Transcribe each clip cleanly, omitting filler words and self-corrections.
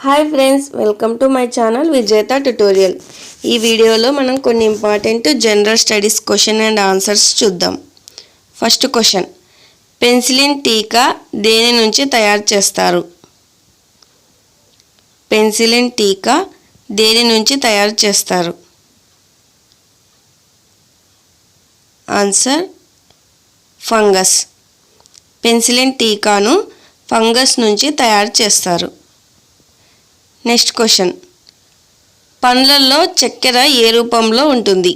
Hi friends, welcome to my channel విజేత tutorial. ఈ వీడియోలో మనం కొన్ని important general studies question and answers చూద్దాం. ఫస్ట్ క్వశ్చన్, పెన్సిలిన్ టీకా దేని నుంచి తయారు చేస్తారు? పెన్సిలిన్ టీకా దేని నుంచి తయారు చేస్తారు? Answer fungus. పెన్సిలిన్ టీకాను ఫంగస్ నుంచి తయారు చేస్తారు. నెక్స్ట్ క్వశ్చన్, పండ్లల్లో చక్కెర ఏ రూపంలో ఉంటుంది?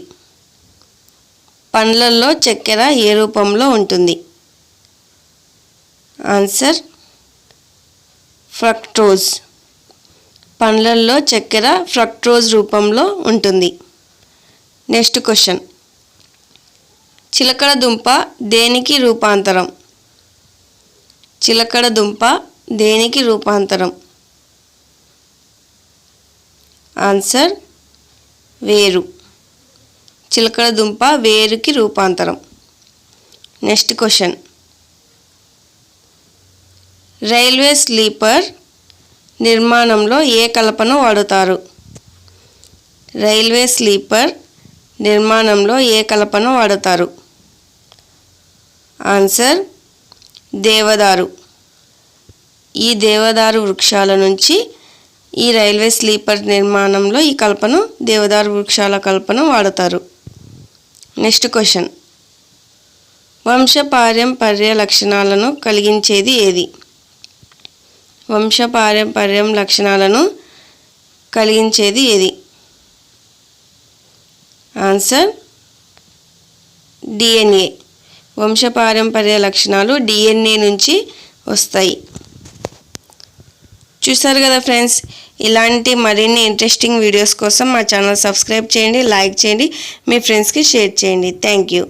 పండ్లల్లో చక్కెర ఏ రూపంలో ఉంటుంది? Answer fructose. పండ్లల్లో చక్కెర ఫ్రక్టోజ్ రూపంలో ఉంటుంది. నెక్స్ట్ క్వశ్చన్, చిలకడ దుంప దేనికి రూపాంతరం? చిలకడ దుంప దేనికి రూపాంతరం? ఆన్సర్ వేరు. చిలకడ దుంప వేరుకి రూపాంతరం. నెక్స్ట్ క్వశ్చన్, రైల్వే స్లీపర్ నిర్మాణంలో ఏ కలపను వాడుతారు? రైల్వే స్లీపర్ నిర్మాణంలో ఏ కలపను వాడుతారు? ఆన్సర్ దేవదారు. ఈ దేవదారు వృక్షాల నుంచి ఈ రైల్వే స్లీపర్ నిర్మాణంలో ఈ కలపను దేవదారు వృక్షాల కలపను వాడతారు. నెక్స్ట్ క్వశ్చన్, వంశపారంపర్య లక్షణాలను కలిగించేది ఏది? వంశపారంపర్యం లక్షణాలను కలిగించేది ఏది? Answer DNA. వంశపారంపర్య లక్షణాలు డిఎన్ఏ నుంచి వస్తాయి. చూసారు కదా ఫ్రెండ్స్, ఇలాంటి మరిన్ని ఇంట్రెస్టింగ్ వీడియోస్ కోసం మా ఛానల్ సబ్స్క్రైబ్ చేయండి, లైక్ చేయండి, మీ ఫ్రెండ్స్కి షేర్ చేయండి. Thank you.